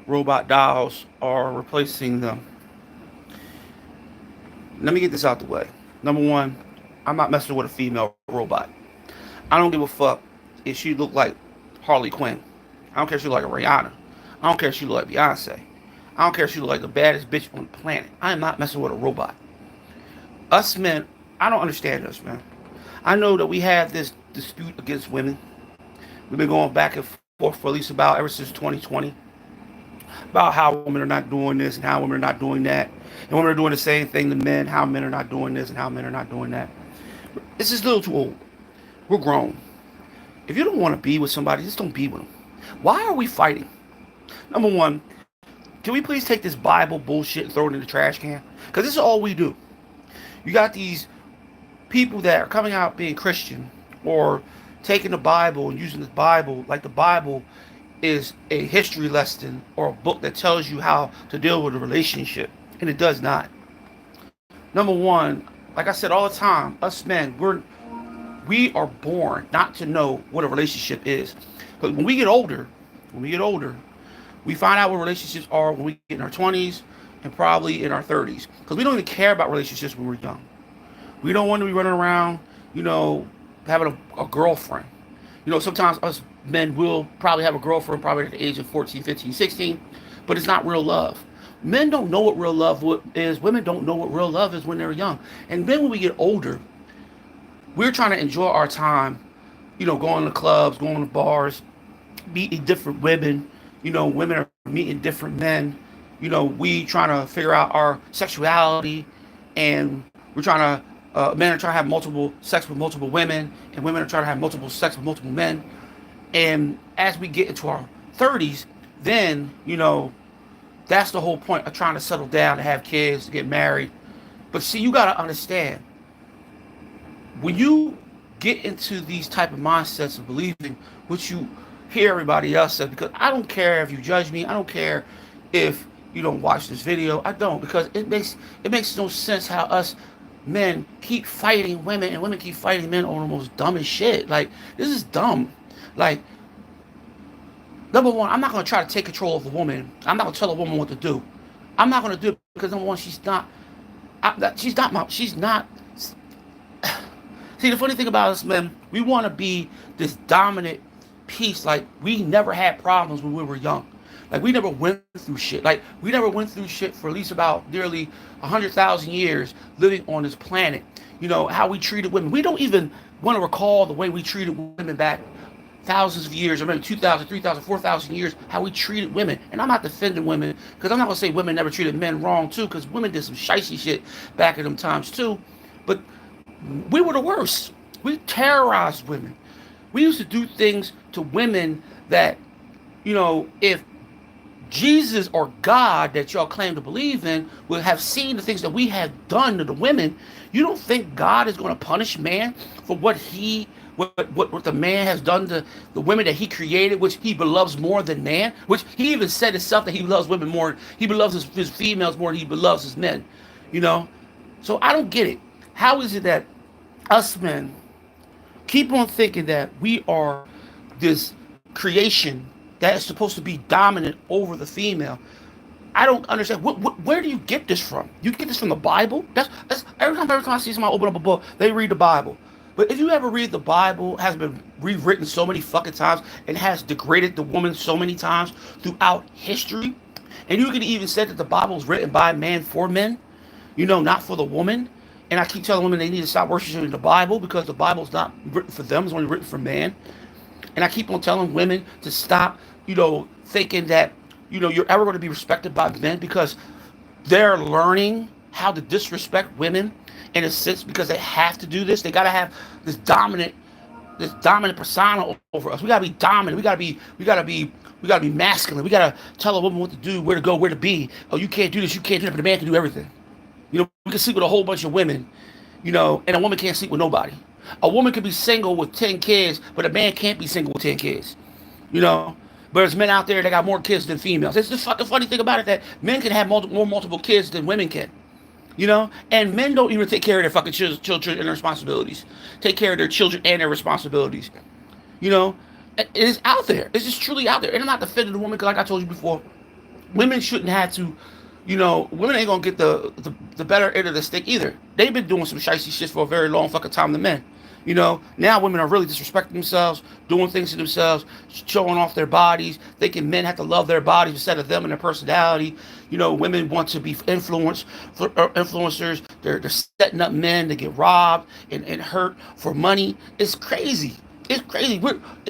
robot dolls are replacing them. Let me get this out the way. Number one, I'm not messing with a female robot. I don't give a fuck if she look like Harley Quinn. I don't care if she look like Rihanna. I don't care if she look like Beyonce. I don't care if she look like the baddest bitch on the planet. I am not messing with a robot. Us men, I don't understand us, man. I know that we have this dispute against women. We've been going back and forth for at least about ever since 2020 about how women are not doing this and how women are not doing that. And women are doing the same thing to men, how men are not doing this and how men are not doing that. This is a little too old. We're grown. If you don't want to be with somebody, just don't be with them. Why are we fighting? Number one, can we please take this Bible bullshit and throw it in the trash can? Because this is all we do. You got these people that are coming out being Christian or taking the Bible and using the Bible like the Bible is a history lesson or a book that tells you how to deal with a relationship. And it does not. Number one, like I said all the time, us men, we are born not to know what a relationship is. But when we get older, we find out what relationships are when we get in our 20s and probably in our 30s. Because we don't even care about relationships when we're young. We don't want to be running around, having a girlfriend. Sometimes us men will probably have a girlfriend probably at the age of 14, 15, 16, but it's not real love. Men don't know what real love is. Women don't know what real love is when they're young. And then when we get older, we're trying to enjoy our time, going to clubs, going to bars, meeting different women. Women are meeting different men. We trying to figure out our sexuality, and men are trying to have multiple sex with multiple women, and women are trying to have multiple sex with multiple men. And as we get into our 30s, then, that's the whole point of trying to settle down, to have kids, to get married. But see, you got to understand, when you get into these type of mindsets of believing what you hear everybody else say, because I don't care if you judge me, I don't care if you don't watch this video, I don't, because it makes no sense how us men keep fighting women and women keep fighting men over the most dumbest shit. Like, this is dumb. Like, number one, I'm not gonna try to take control of a woman. I'm not gonna tell a woman what to do. I'm not gonna do it because number one, she's not. See, the funny thing about us, men, we want to be this dominant piece. Like, we never had problems when we were young. Like, we never went through shit. Like, we never went through shit for at least about nearly 100,000 years living on this planet. How we treated women. We don't even want to recall the way we treated women back thousands of years, or maybe 2,000, 3,000, 4,000 years, how we treated women. And I'm not defending women, because I'm not going to say women never treated men wrong, too, because women did some shicey shit back in them times, too. But we were the worst. We terrorized women. We used to do things to women that, if Jesus or God that y'all claim to believe in would have seen the things that we have done to the women, you don't think God is going to punish man for what the man has done to the women that he created, which he loves more than man, which he even said himself that he loves women more, he loves his females more than he loves his men, you know? So I don't get it. How is it that us men keep on thinking that we are this creation that is supposed to be dominant over the female? I don't understand. Where do you get this from? You get this from the Bible? That's every time I see somebody open up a book, they read the Bible. But if you ever read the Bible, it has been rewritten so many fucking times and has degraded the woman so many times throughout history. And you can even say that the Bible is written by man for men, not for the woman. And I keep telling women they need to stop worshiping the Bible because the Bible is not written for them, it's only written for man. And I keep on telling women to stop, thinking that, you're ever going to be respected by men because they're learning how to disrespect women in a sense because they have to do this. They got to have this dominant persona over us. We got to be dominant. We got to be masculine. We got to tell a woman what to do, where to go, where to be. Oh, you can't do this, you can't do that, but the man can do everything. We can sleep with a whole bunch of women, and a woman can't sleep with nobody. A woman could be single with 10 kids, but a man can't be single with 10 kids. You know? But there's men out there that got more kids than females. It's the fucking funny thing about it that men can have more multiple kids than women can. And men don't even take care of their fucking children and their responsibilities. Take care of their children and their responsibilities. You know? It is out there. It's just truly out there. And I'm not defending the woman because like I told you before, Women shouldn't have to, women ain't gonna get the better end of the stick either. They've been doing some shicey shit for a very long fucking time than men. Now women are really disrespecting themselves, doing things to themselves, showing off their bodies, thinking men have to love their bodies instead of them and their personality. Women want to be influencers. They're setting up men to get robbed and hurt for money. It's crazy. It's crazy.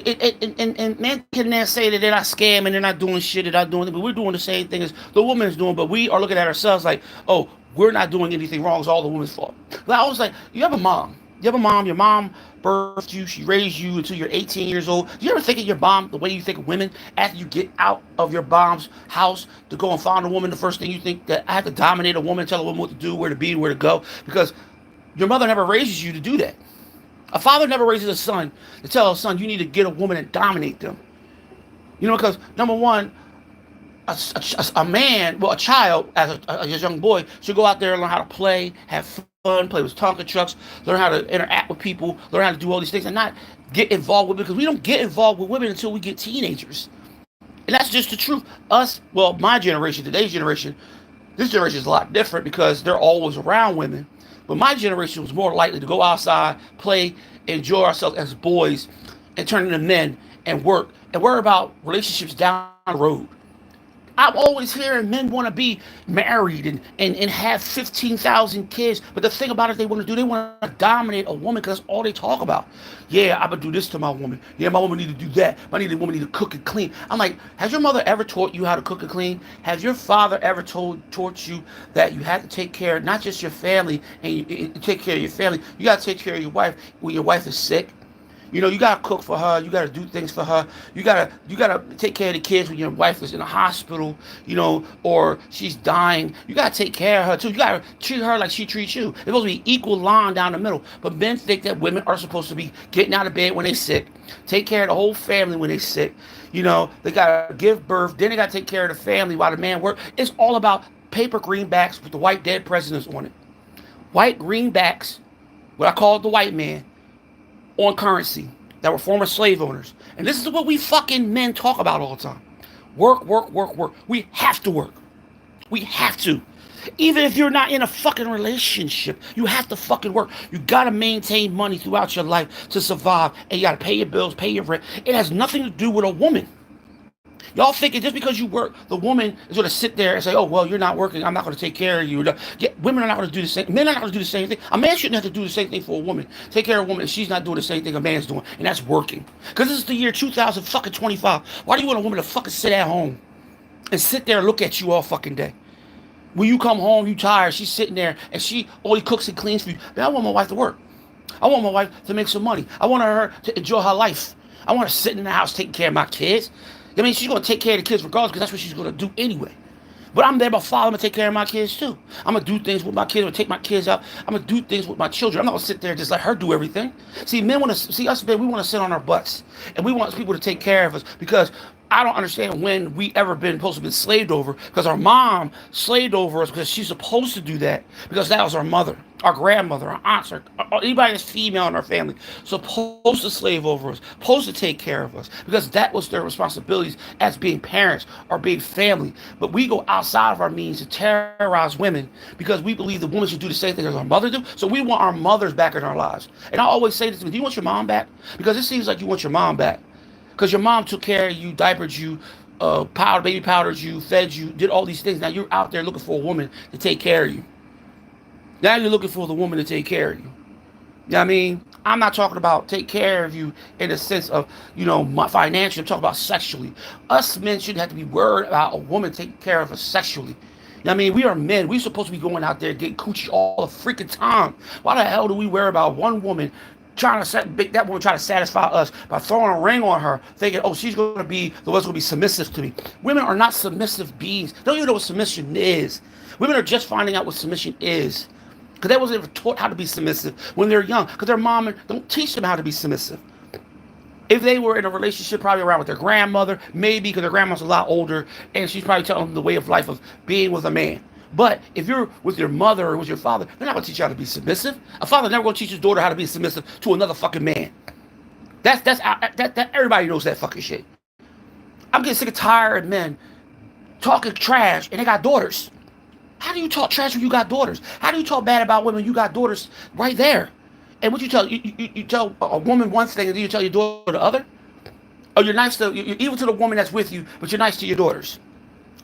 And men can now say that they're not scamming, they're not doing shit, they're not doing it, but we're doing the same thing as the woman is doing. But we are looking at ourselves like, oh, we're not doing anything wrong. It's all the woman's fault. But I was like, you have a mom. You have a mom. Your mom birthed you. She raised you until you're 18 years old. Do you ever think of your mom the way you think of women after you get out of your mom's house to go and find a woman? The first thing you think that I have to dominate a woman, tell a woman what to do, where to be, where to go, because your mother never raises you to do that. A father never raises a son to tell a son you need to get a woman and dominate them. Because number one, a man, well, a child as a young boy should go out there and learn how to play, have fun, play with Tonka trucks, learn how to interact with people, learn how to do all these things, and not get involved with, because we don't get involved with women until we get teenagers. And that's just the truth. My generation, today's generation, this generation is a lot different because they're always around women. But my generation was more likely to go outside, play, enjoy ourselves as boys, and turn into men and work and worry about relationships down the road. I'm always hearing men want to be married and have 15,000 kids. But the thing about it, they want to dominate a woman because that's all they talk about. Yeah, I'm going to do this to my woman. Yeah, my woman need to do that. Woman need to cook and clean. I'm like, has your mother ever taught you how to cook and clean? Has your father ever taught you that you have to take care of not just your family and you take care of your family? You got to take care of your wife when your wife is sick. You gotta cook for her. You gotta do things for her. You gotta take care of the kids when your wife is in a hospital, or she's dying. You gotta take care of her too. You gotta treat her like she treats you. It's supposed to be equal line down the middle. But men think that women are supposed to be getting out of bed when they're sick, take care of the whole family when they're sick. They gotta give birth, then they gotta take care of the family while the man works. It's all about paper greenbacks with the white dead presidents on it. White greenbacks, what I call the white man, on currency that were former slave owners. And this is what we fucking men talk about all the time. Work, work, work, work. We have to work. We have to. Even if you're not in a fucking relationship, you have to fucking work. You gotta maintain money throughout your life to survive. And you gotta pay your bills, pay your rent. It has nothing to do with a woman. Y'all thinking just because you work, the woman is going to sit there and say, oh, well, you're not working, I'm not going to take care of you. Yeah, women are not going to do the same. Men are not going to do the same thing. A man shouldn't have to do the same thing for a woman. Take care of a woman, and she's not doing the same thing a man's doing. And that's working. Because this is the year 2025. Why do you want a woman to fucking sit at home and sit there and look at you all fucking day? When you come home, you tired, she's sitting there, and she only cooks and cleans for you. Man, I want my wife to work. I want my wife to make some money. I want her to enjoy her life. I want her sitting in the house taking care of my kids. She's going to take care of the kids regardless because that's what she's going to do anyway. But I'm there, my father, I'm going to take care of my kids too. I'm going to do things with my kids. I'm going to take my kids out. I'm going to do things with my children. I'm not going to sit there and just let her do everything. See, us men, we want to sit on our butts. And we want people to take care of us because I don't understand when we ever been supposed to be slaved over, because our mom slaved over us because she's supposed to do that because that was our mother, our grandmother, our aunts, anybody that's female in our family, supposed to slave over us, supposed to take care of us because that was their responsibilities as being parents or being family. But we go outside of our means to terrorize women because we believe the woman should do the same thing as our mother do. So we want our mothers back in our lives. And I always say this to me, do you want your mom back? Because it seems like you want your mom back. Because your mom took care of you, diapered you, baby powdered you, fed you, did all these things. Now you're out there looking for a woman to take care of you. Now you're looking for the woman to take care of you. You know what I mean? I'm not talking about take care of you in the sense of, my financial. I'm talking about sexually. Us men shouldn't have to be worried about a woman taking care of us sexually. You know what I mean? We are men. We're supposed to be going out there getting coochie all the freaking time. Why the hell do we worry about one woman trying to satisfy us by throwing a ring on her, thinking, oh, she's going to be the one's going to be submissive to me. Women are not submissive beings. They don't even know what submission is. Women are just finding out what submission is because they wasn't ever taught how to be submissive when they're young because their mom don't teach them how to be submissive. If they were in a relationship probably around with their grandmother, maybe because their grandma's a lot older and she's probably telling them the way of life of being with a man. But if you're with your mother or with your father, they're not going to teach you how to be submissive. A father's never going to teach his daughter how to be submissive to another fucking man. That everybody knows that fucking shit. I'm getting sick and tired of men talking trash and they got daughters. How do you talk trash when you got daughters? How do you talk bad about women when you got daughters right there? And what you tell you tell a woman one thing and then you tell your daughter the other? Or you're nice to you're evil to the woman that's with you, but you're nice to your daughters.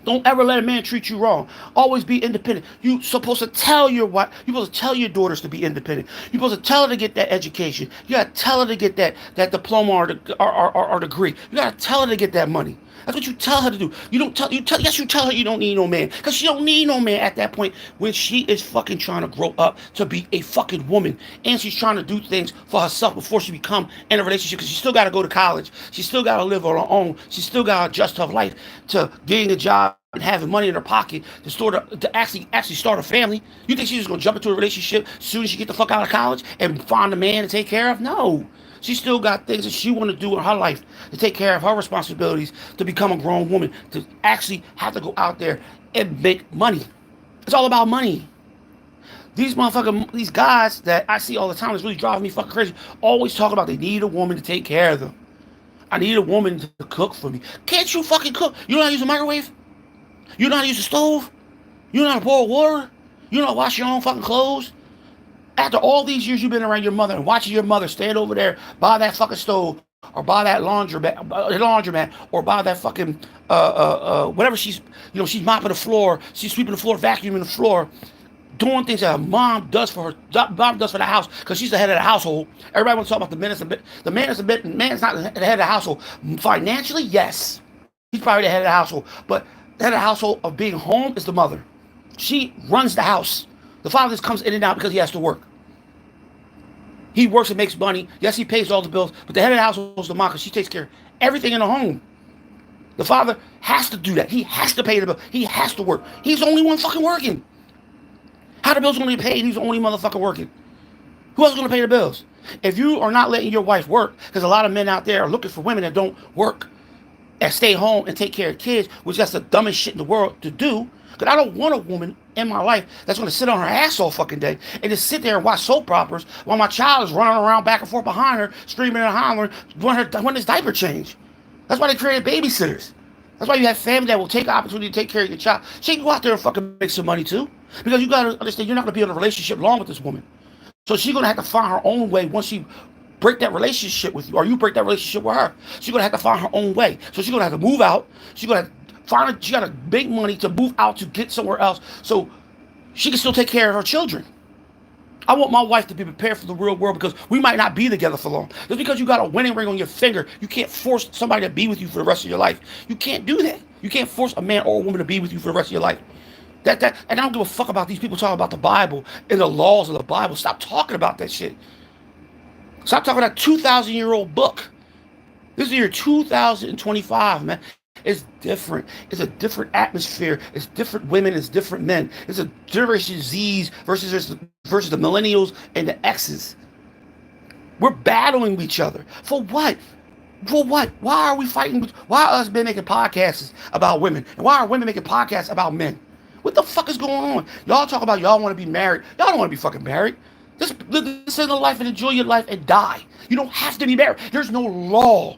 Don't ever let a man treat you wrong. Always be independent. You're supposed to tell your wife. You're supposed to tell your daughters to be independent. You're supposed to tell her to get that education. You gotta tell her to get that diploma or degree. You gotta tell her to get that money. That's what you tell her to do. You don't tell you tell yes you tell her you don't need no man because she don't need no man at that point when she is fucking trying to grow up to be a fucking woman and she's trying to do things for herself before she become in a relationship because she still got to go to college. She still got to live on her own. She still got to adjust her life to getting a job and having money in her pocket to actually start a family. You think she's just gonna jump into a relationship as soon as she get the fuck out of college and find a man to take care of? No. She still got things that she want to do in her life to take care of her responsibilities to become a grown woman, to actually have to go out there and make money. It's all about money. These guys that I see all the time is really driving me fucking crazy. Always talk about they need a woman to take care of them. I need a woman to cook for me. Can't you fucking cook? You know how to use a microwave? You know how to use a stove? You know how to boil water? You know how to wash your own fucking clothes? After all these years you've been around your mother and watching your mother stand over there by that fucking stove or by that laundromat or by that fucking whatever she's mopping the floor, she's sweeping the floor, vacuuming the floor, doing things that her mom does for the house because she's the head of the household. Everybody wants to talk about the man is not the head of the household. Financially, yes. He's probably the head of the household. But the head of the household of being home is the mother. She runs the house. The father just comes in and out because he has to work. He works and makes money. Yes, he pays all the bills, but the head of the household is the mom because she takes care of everything in the home. The father has to do that. He has to pay the bill. He has to work. He's the only one fucking working. How the bills going to be paid? He's the only motherfucker working. Who else is going to pay the bills? If you are not letting your wife work, because a lot of men out there are looking for women that don't work and stay home and take care of kids, which that's the dumbest shit in the world to do. Because I don't want a woman in my life that's going to sit on her ass all fucking day and just sit there and watch soap operas while my child is running around back and forth behind her, screaming and hollering when his diaper change. That's why they created babysitters. That's why you have family that will take the opportunity to take care of your child. She can go out there and fucking make some money too. Because you got to understand, you're not going to be in a relationship long with this woman. So she's going to have to find her own way once she break that relationship with you, or you break that relationship with her. She's going to have to find her own way. So she's going to have to move out. She's going to she got to make money to move out to get somewhere else so she can still take care of her children. I want my wife to be prepared for the real world because we might not be together for long. Just because you got a wedding ring on your finger, you can't force somebody to be with you for the rest of your life. You can't do that. You can't force a man or a woman to be with you for the rest of your life. And I don't give a fuck about these people talking about the Bible and the laws of the Bible. Stop talking about that shit. Stop talking about a 2,000-year-old book. This is the year 2025, man. It's different. It's a different atmosphere. It's different women. It's different men. It's a Generation Z's versus the millennials and the X's. We're battling each other. For what? For what? Why are we fighting? Why are us men making podcasts about women? And why are women making podcasts about men? What the fuck is going on? Y'all talk about y'all want to be married. Y'all don't want to be fucking married. Just live a life and enjoy your life and die. You don't have to be married. There's no law.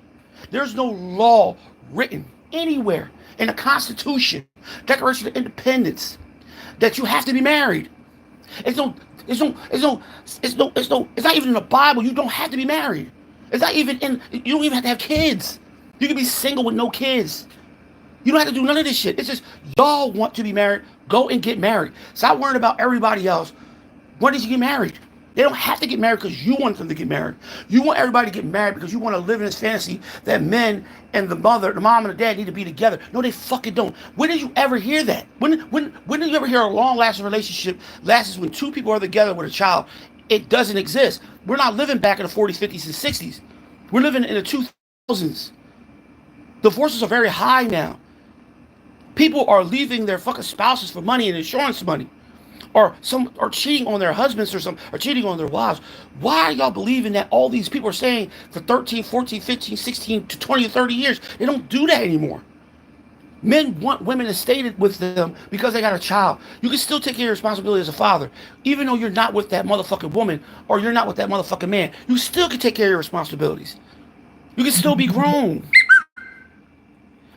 There's no law written anywhere in the Constitution, Declaration of Independence, that you have to be married. It's not even in the Bible. You don't have to be married. It's not even in. You don't even have to have kids. You can be single with no kids. You don't have to do none of this shit. It's just y'all want to be married. Go and get married. Stop worrying about everybody else. When did you get married? They don't have to get married because you want them to get married. You want everybody to get married because you want to live in this fantasy that men and the mom and the dad need to be together. No, they fucking don't. When did you ever hear that? When did you ever hear a long-lasting relationship lasts when two people are together with a child? It doesn't exist. We're not living back in the 40s, 50s, and 60s. We're living in the 2000s. Divorces are very high now. People are leaving their fucking spouses for money and insurance money. Or cheating on their husbands or cheating on their wives. Why are y'all believing that all these people are staying for 13, 14, 15, 16 to 20 to 30 years? They don't do that anymore. Men want women to stay with them because they got a child. You can still take care of your responsibility as a father. Even though you're not with that motherfucking woman or you're not with that motherfucking man, you still can take care of your responsibilities. You can still be grown.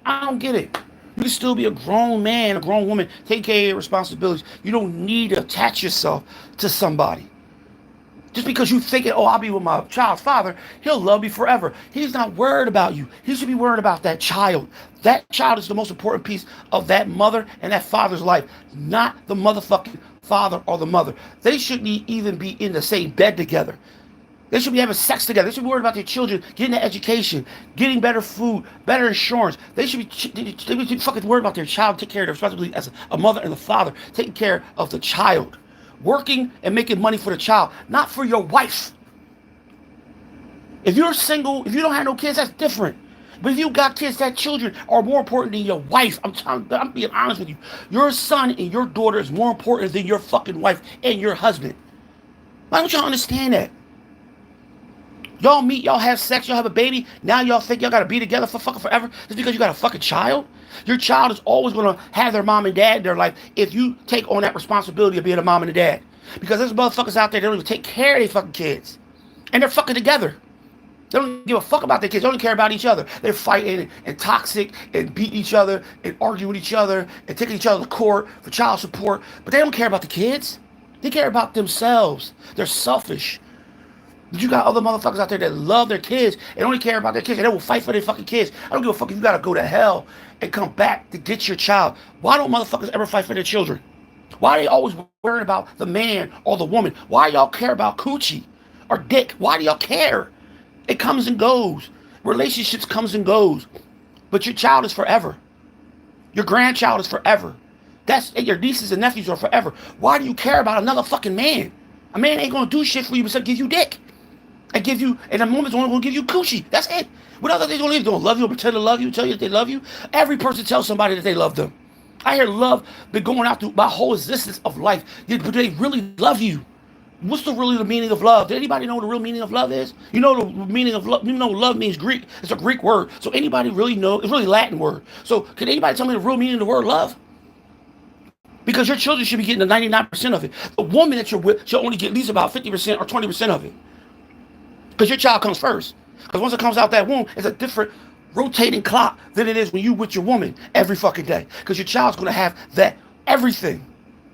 I don't get it. You can still be a grown man, a grown woman, take care of your responsibilities. You don't need to attach yourself to somebody. Just because you thinking, oh, I'll be with my child's father, he'll love me forever. He's not worried about you. He should be worried about that child. That child is the most important piece of that mother and that father's life, not the motherfucking father or the mother. They shouldn't even be in the same bed together. They should be having sex together. They should be worried about their children, getting an education, getting better food, better insurance. They be fucking worried about their child, take care of their responsibility as a mother and a father, taking care of the child, working and making money for the child, not for your wife. If you're single, if you don't have no kids, that's different. But if you got kids, that children are more important than your wife. I'm being honest with you. Your son and your daughter is more important than your fucking wife and your husband. Why don't y'all understand that? Y'all meet, y'all have sex, y'all have a baby. Now y'all think y'all gotta be together for fucking forever just because you got a fucking child? Your child is always gonna have their mom and dad in their life if you take on that responsibility of being a mom and a dad. Because there's motherfuckers out there that don't even take care of their fucking kids. And they're fucking together. They don't give a fuck about their kids. They don't care about each other. They're fighting and toxic and beating each other and arguing with each other and taking each other to court for child support. But they don't care about the kids. They care about themselves. They're selfish. But you got other motherfuckers out there that love their kids and only care about their kids and they will fight for their fucking kids. I don't give a fuck if you gotta go to hell and come back to get your child. Why don't motherfuckers ever fight for their children? Why are they always worried about the man or the woman? Why y'all care about coochie or dick? Why do y'all care? It comes and goes. Relationships comes and goes. But your child is forever. Your grandchild is forever. Your nieces and nephews are forever. Why do you care about another fucking man? A man ain't gonna do shit for you besides give you dick. And a woman's only gonna give you coochie. That's it. What other things gonna leave? They're gonna love you, pretend to love you, tell you that they love you. Every person tells somebody that they love them. I hear love been going out through my whole existence of life. But they really love you. What's the meaning of love? Does anybody know what the real meaning of love is? You know the meaning of love. You know love means Greek. It's a Greek word. So anybody really know? It's really Latin word. So can anybody tell me the real meaning of the word love? Because your children should be getting the 99% of it. The woman that you're with should only get at least about 50% or 20% of it. Because your child comes first. Because once it comes out that womb, it's a different rotating clock than it is when you with your woman every fucking day. Because your child's going to have that everything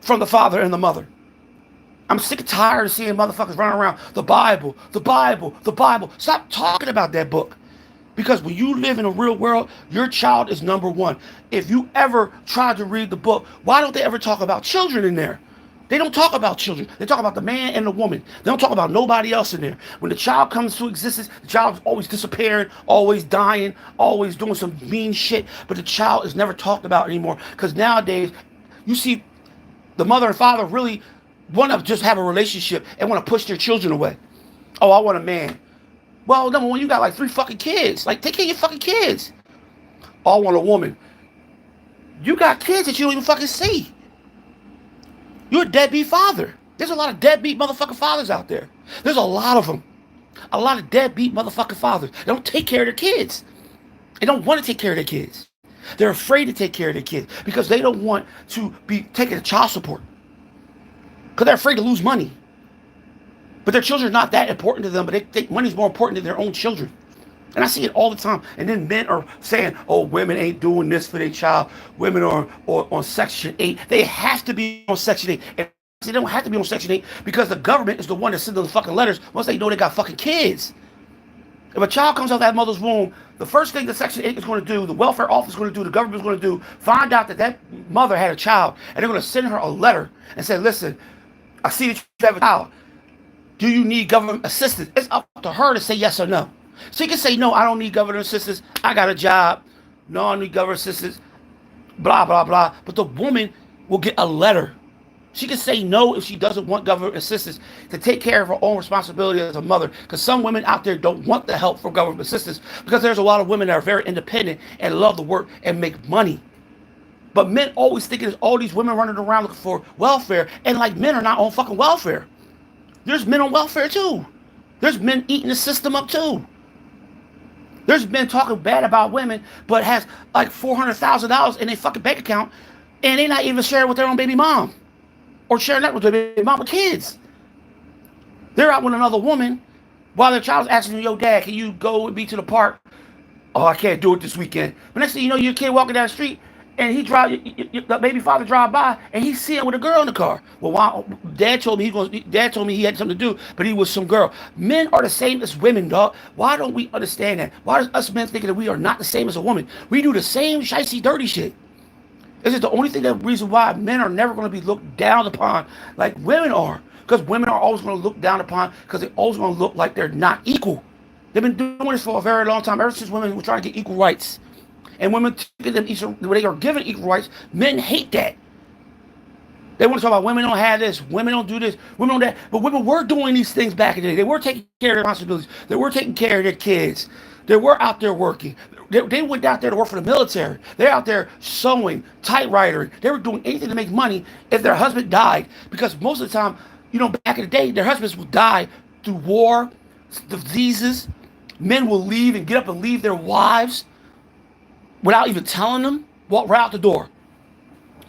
from the father and the mother. I'm sick and tired of seeing motherfuckers running around the Bible, the Bible, the Bible. Stop talking about that book. Because when you live in a real world, your child is number one. If you ever try to read the book, why don't they ever talk about children in there? They don't talk about children. They talk about the man and the woman. They don't talk about nobody else in there. When the child comes to existence, the child is always disappearing, always dying, always doing some mean shit. But the child is never talked about anymore. Because nowadays, you see the mother and father really want to just have a relationship and want to push their children away. Oh, I want a man. Well, number one, you got like 3 fucking kids. Like, take care of your fucking kids. Oh, I want a woman. You got kids that you don't even fucking see. You're a deadbeat father. There's a lot of deadbeat motherfucking fathers out there. There's a lot of them. A lot of deadbeat motherfucking fathers. They don't take care of their kids. They don't want to take care of their kids. They're afraid to take care of their kids because they don't want to be taking child support. Because they're afraid to lose money. But their children are not that important to them, but they think money's more important than their own children. And I see it all the time. And then men are saying, oh, women ain't doing this for their child. Women are on Section 8. They have to be on Section 8. And they don't have to be on Section 8 because the government is the one that sends them the fucking letters once they know they got fucking kids. If a child comes out of that mother's womb, the first thing the Section 8 is going to do, the welfare office is going to do, the government is going to do, find out that that mother had a child. And they're going to send her a letter and say, listen, I see that you have a child. Do you need government assistance? It's up to her to say yes or no. She can say, no, I don't need government assistance. I got a job. No, I need government assistance. Blah, blah, blah. But the woman will get a letter. She can say no if she doesn't want government assistance to take care of her own responsibility as a mother. Because some women out there don't want the help from government assistance because there's a lot of women that are very independent and love to work and make money. But men always think there's all these women running around looking for welfare. And like men are not on fucking welfare. There's men on welfare too. There's men eating the system up too. There's men talking bad about women, but has like $400,000 in their fucking bank account, and they're not even sharing with their own baby mom, or sharing that with their baby mom with kids. They're out with another woman while their child's asking, yo, dad, can you go with me to the park? Oh, I can't do it this weekend. But next thing you know, your kid walking down the street, and he drive the baby father drive by and he see him with a girl in the car. Well, why? Dad told me he had something to do, but he was some girl. Men are the same as women, dog. Why don't we understand that? Why does us men thinking that we are not the same as a woman? We do the same shicey dirty shit. This is the only thing, that reason why men are never going to be looked down upon like women are. Because women are always going to look down upon because they're always going to look like they're not equal. They've been doing this for a very long time, ever since women were trying to get equal rights. And women taking them when they are given equal rights, men hate that. They want to talk about women don't have this, women don't do this, women don't that. But women were doing these things back in the day. They were taking care of their responsibilities. They were taking care of their kids. They were out there working. They went out there to work for the military. They're out there sewing, typewritering. They were doing anything to make money if their husband died. Because most of the time, back in the day, their husbands would die through war, diseases. Men will leave and get up and leave their wives without even telling them, walk right out the door.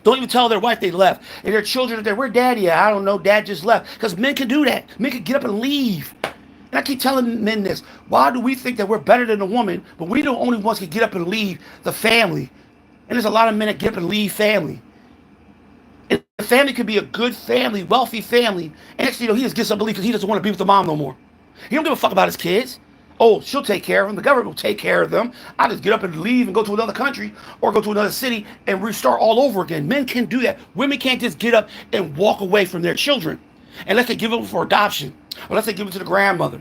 Don't even tell their wife they left. And their children are there. Where daddy at? I don't know. Dad just left. Because men can do that. Men can get up and leave. And I keep telling men this. Why do we think that we're better than a woman, but we the only ones can get up and leave the family? And there's a lot of men that get up and leave family. And the family could be a good family, wealthy family. And next thing you know, he just gets up and leaves because he doesn't want to be with the mom no more. He don't give a fuck about his kids. Oh, she'll take care of them. The government will take care of them. I just get up and leave and go to another country or go to another city and restart all over again. Men can do that. Women can't just get up and walk away from their children unless they give them for adoption, or unless they give it to the grandmother,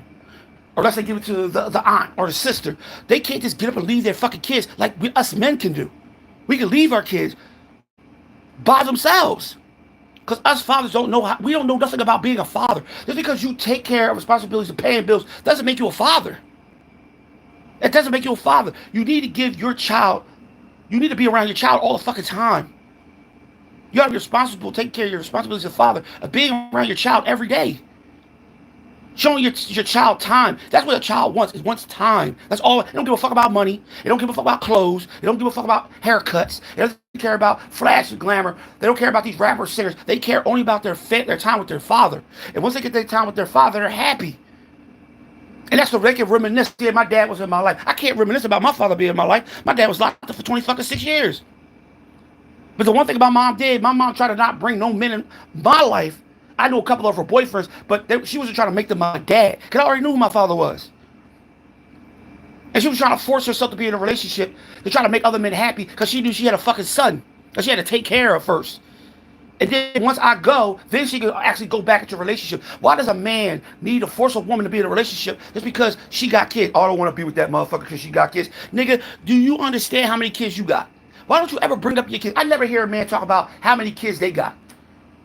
or unless they give it to the aunt or the sister. They can't just get up and leave their fucking kids like us men can do. We can leave our kids by themselves. Because us fathers don't know we don't know nothing about being a father. Just because you take care of responsibilities and paying bills doesn't make you a father. It doesn't make you a father. You need to give your child, you need to be around your child all the fucking time. You gotta be responsible, take care of your responsibilities as a father, of being around your child every day. Showing your child time. That's what a child wants. It wants time. That's all. They don't give a fuck about money. They don't give a fuck about clothes. They don't give a fuck about haircuts. They don't care about flash and glamour. They don't care about these rappers, singers. They care only about their time with their father. And once they get their time with their father, they're happy. And that's what they can reminisce. Yeah, my dad was in my life. I can't reminisce about my father being in my life. My dad was locked up for 26 years. But the one thing my mom did, my mom tried to not bring no men in my life. I knew a couple of her boyfriends, but she wasn't trying to make them my dad. Because I already knew who my father was. And she was trying to force herself to be in a relationship to try to make other men happy because she knew she had a fucking son that she had to take care of first. And then once I go, then she can actually go back into a relationship. Why does a man need to force a woman to be in a relationship just because she got kids? Oh, I don't want to be with that motherfucker because she got kids. Nigga, do you understand how many kids you got? Why don't you ever bring up your kids? I never hear a man talk about how many kids they got.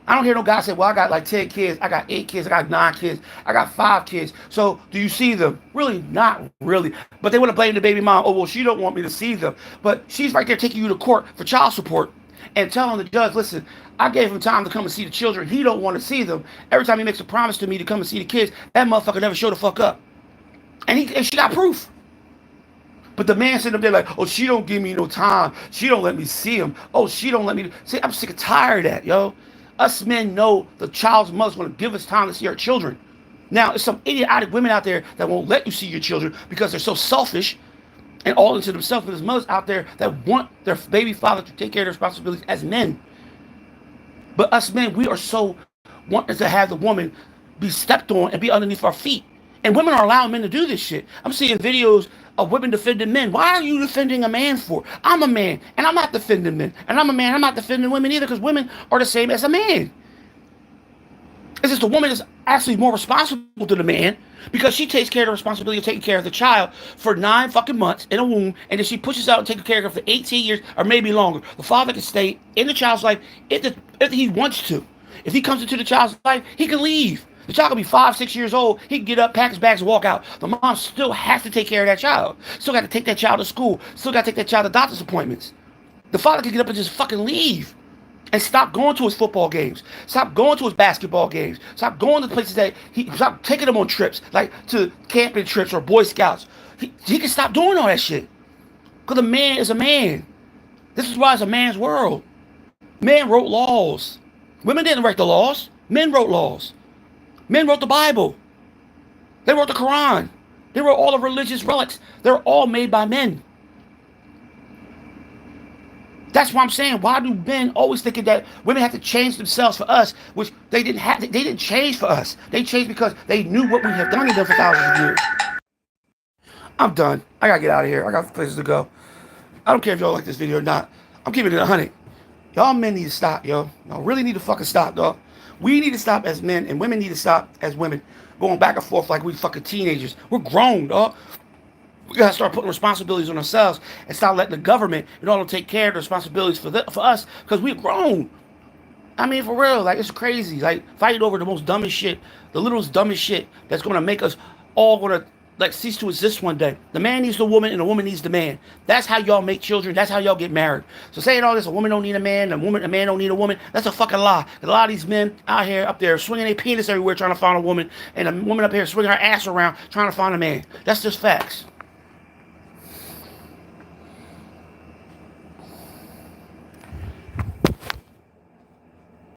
I don't hear no guy say, well, I got like 10 kids, I got 8 kids, I got 9 kids, I got 5 kids. So do you see them? Really, not really. But they want to blame the baby mom. Oh, well, she don't want me to see them. But she's right there taking you to court for child support and telling the judge, listen, I gave him time to come and see the children. He don't want to see them. Every time he makes a promise to me to come and see the kids, that motherfucker never showed the fuck up. And she got proof. But the man sitting up there like, oh, she don't give me no time. She don't let me see him. Oh, she don't let me. See, I'm sick and tired of that, yo. Us men know the child's mother's going to give us time to see our children. Now, there's some idiotic women out there that won't let you see your children because they're so selfish and all into themselves. But there's mothers out there that want their baby father to take care of their responsibilities as men. But us men, we are so wanting to have the woman be stepped on and be underneath our feet. And women are allowing men to do this shit. I'm seeing videos of women defending men. Why are you defending a man for? I'm a man, and I'm not defending men. And I'm a man, I'm not defending women either, because women are the same as a man. It's just the woman is actually more responsible than the man because she takes care of the responsibility of taking care of the child for 9 fucking months in a womb, and then she pushes out and takes care of her for 18 years or maybe longer. The father can stay in the child's life if he wants to. If he comes into the child's life, he can leave. The child can be 5, 6 years old. He can get up, pack his bags, and walk out. The mom still has to take care of that child. Still got to take that child to school. Still got to take that child to doctor's appointments. The father can get up and just fucking leave. And stop going to his football games. Stop going to his basketball games. Stop going to places that stop taking them on trips, like to camping trips or Boy Scouts. He can stop doing all that shit. Because a man is a man. This is why it's a man's world. Men wrote laws. Women didn't write the laws. Men wrote laws. Men wrote the Bible. They wrote the Quran. They wrote all the religious relics. They're all made by men. That's why I'm saying, why do men always thinking that women have to change themselves for us, which they didn't have. They didn't change for us. They changed because they knew what we have done to them for thousands of years. I'm done. I gotta get out of here. I got places to go. I don't care if y'all like this video or not. I'm keeping it 100. Y'all men need to stop, yo. Y'all really need to fucking stop, dog. We need to stop as men, and women need to stop as women, going back and forth like we fucking teenagers. We're grown, dog. We gotta start putting responsibilities on ourselves and stop letting the government and all take care of the responsibilities for us, because we're grown. I mean, for real, like, it's crazy. Like, fighting over the most dumbest shit, the littlest dumbest shit that's gonna make us all gonna like cease to exist one day. The man needs the woman, and the woman needs the man. That's how y'all make children. That's how y'all get married. So saying all this, a woman don't need a man, a man don't need a woman, that's a fucking lie. A lot of these men out here, up there, swinging their penis everywhere trying to find a woman, and a woman up here swinging her ass around trying to find a man. That's just facts.